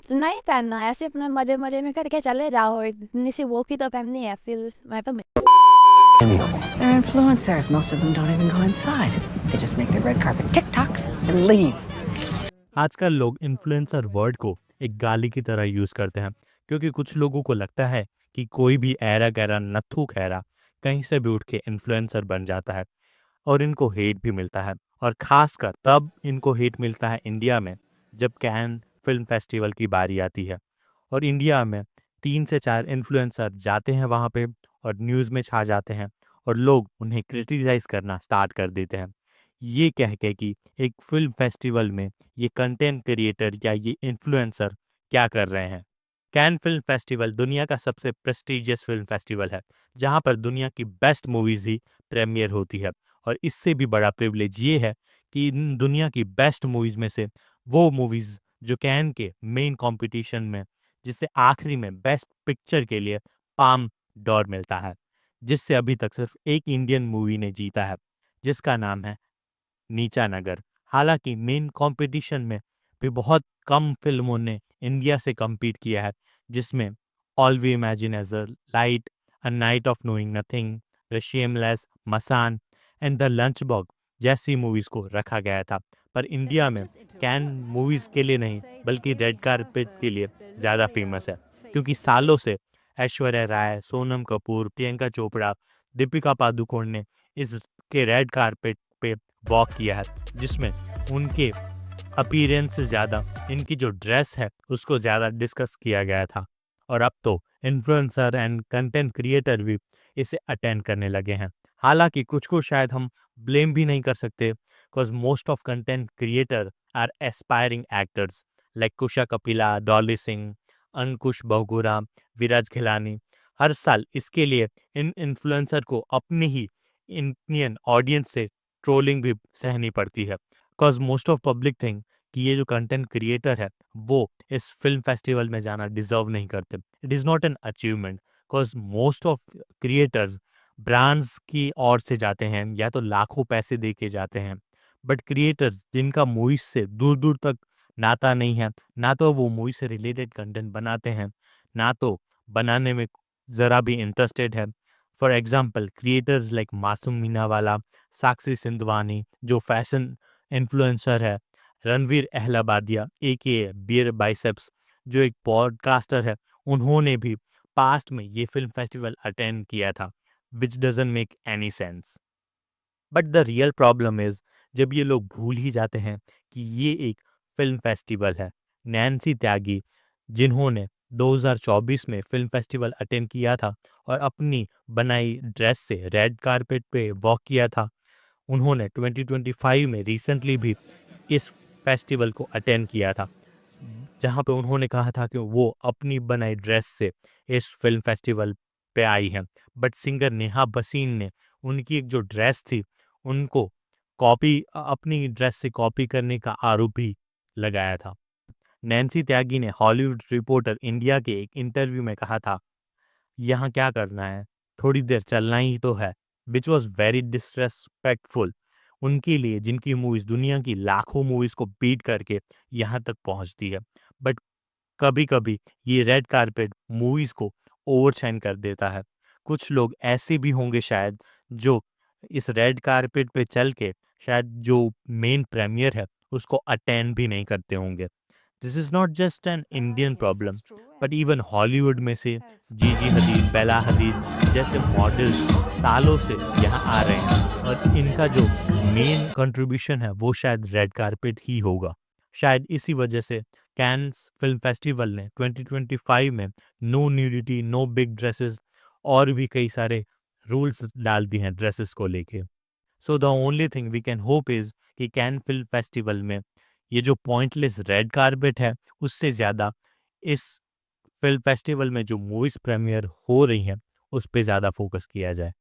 नहीं करना है, ऐसे अपने मजे-मजे में करके चले जाओ, इतनी सी वो की तो पहननी है, फिर मैं तो They're influencers. Most of them don't even go inside. They just make their red carpet TikToks and leave. आजकल लोग इन्फ्लुएंसर वर्ड को एक गाली की तरह यूज करते हैं क्योंकि कुछ लोगों को लगता है कि कोई भी ऐरा गैरा नत्थू खैरा कहीं से भी उठ के इन्फ्लुएंसर बन जाता है और इनको हेट भी मिलता है। और खासकर तब इनको हेट मिलता है इंडिया में, जब कैन फिल्म फेस्टिवल की बारी आती है और इंडिया में 3 से 4 इन्फ्लुएंसर जाते हैं वहाँ पे और न्यूज़ में छा जाते हैं और लोग उन्हें क्रिटिसाइज करना स्टार्ट कर देते हैं, ये कह के कि एक फिल्म फेस्टिवल में ये कंटेंट क्रिएटर या ये इन्फ्लुएंसर क्या कर रहे हैं। कैन फिल्म फेस्टिवल दुनिया का सबसे प्रेस्टिजियस फिल्म फेस्टिवल है जहाँ पर दुनिया की बेस्ट मूवीज़ ही प्रीमियर होती है। और इससे भी बड़ा प्रिविलेज ये है कि इन दुनिया की बेस्ट मूवीज़ में से वो मूवीज़ जो कैन के मेन कंपटीशन में, जिससे आखिरी में बेस्ट पिक्चर के लिए पाम डॉर मिलता है, जिससे अभी तक सिर्फ एक इंडियन मूवी ने जीता है जिसका नाम है नीचा नगर। हालांकि मेन कंपटीशन में भी बहुत कम फिल्मों ने इंडिया से compete किया है, जिसमें all we imagine as a light, a night of knowing nothing, the shameless, Masaan and the lunch box जैसी मूवीज को रखा गया था। पर इंडिया में कैन मूवीज के लिए नहीं बल्कि रेड कारपेट के लिए ज़्यादा फेमस है, क्योंकि सालों से ऐश्वर्या राय, सोनम कपूर, प्रियंका चोपड़ा, दीपिका पादुकोण ने इसके रेड कारपेट पे वॉक किया है, जिसमें उनके अपीयरेंस से ज़्यादा इनकी जो ड्रेस है उसको ज़्यादा डिस्कस किया गया था। और अब तो इन्फ्लुएंसर एंड कंटेंट क्रिएटर भी इसे अटेंड करने लगे हैं। हालांकि कुछ को शायद हम ब्लेम भी नहीं कर सकते, because most of content creator are aspiring actors like Kusha Kapila, Dolly Singh, अंकुश बहुगुणा, विराज खिलानी। हर साल इसके लिए इन इन्फ्लुएंसर को अपनी ही इंडियन ऑडियंस से ट्रोलिंग भी सहनी पड़ती है, because most of public think कि ये जो कंटेंट क्रिएटर है वो इस फिल्म फेस्टिवल में जाना डिजर्व नहीं करते। It is not an achievement, because most of creators brands की ओर से जाते हैं या तो लाखों पैसे दे के जाते हैं। बट क्रिएटर्स जिनका मूवीज से दूर दूर तक नाता नहीं है, ना तो वो मूवी से रिलेटेड कंटेंट बनाते हैं, ना तो बनाने में ज़रा भी इंटरेस्टेड है। फॉर एग्जाम्पल क्रिएटर्स लाइक मासूम मीनावाला, साक्षी सिंधवानी जो फैशन इन्फ्लुएंसर है, रणवीर अहलाबादिया ए बियर बाइसेप्स जो एक पॉडकास्टर है, उन्होंने भी पास्ट में ये फिल्म फेस्टिवल अटेंड किया था, विच doesn't make any sense. But the real problem is जब ये लोग भूल ही जाते हैं कि ये एक फिल्म फेस्टिवल है। नैन्सी त्यागी, जिन्होंने 2024 में फिल्म फेस्टिवल अटेंड किया था और अपनी बनाई ड्रेस से रेड कारपेट पे वॉक किया था, उन्होंने 2025 में रिसेंटली भी इस फेस्टिवल को अटेंड किया था, जहाँ पे उन्होंने कहा था कि वो अपनी बनाई ड्रेस से इस फिल्म फेस्टिवल पे आई हैं। बट सिंगर नेहा बसीन ने उनकी एक जो ड्रेस थी उनको अपनी ड्रेस से कॉपी करने का आरोप भी लगाया था। नैन्सी त्यागी ने हॉलीवुड रिपोर्टर इंडिया के एक इंटरव्यू में कहा था, यहाँ क्या करना है, थोड़ी देर चलना ही तो है, विच वॉज वेरी डिसरेस्पेक्टफुल उनके लिए, जिनकी मूवीज दुनिया की लाखों मूवीज को बीट करके यहाँ तक पहुँचती है। बट कभी कभी ये रेड कारपेट मूवीज को ओवरशाइन कर देता है। कुछ लोग ऐसे भी होंगे शायद जो इस रेड कारपेट पे चल के शायद जो मेन प्रीमियर है उसको अटेंड भी नहीं करते होंगे। This is not just an Indian problem, but even Hollywood में से जीजी हदीद, बेला हदीद जैसे मॉडल्स सालों से यहाँ आ रहे हैं और इनका जो मेन कंट्रीब्यूशन है वो शायद रेड कारपेट ही होगा। शायद इसी वजह से कैन्स फिल्म फेस्टिवल ने 2025 में no nudity, no big dresses और भी कई सारे रूल्स डाल दिए हैं ड्रेसेस को लेके। So the only thing we can hope is कि कैन फिल्म फेस्टिवल में ये जो पॉइंटलेस रेड कारपेट है उससे ज़्यादा इस फिल्म फेस्टिवल में जो मूवीज प्रीमियर हो रही हैं उस पर ज़्यादा फोकस किया जाए।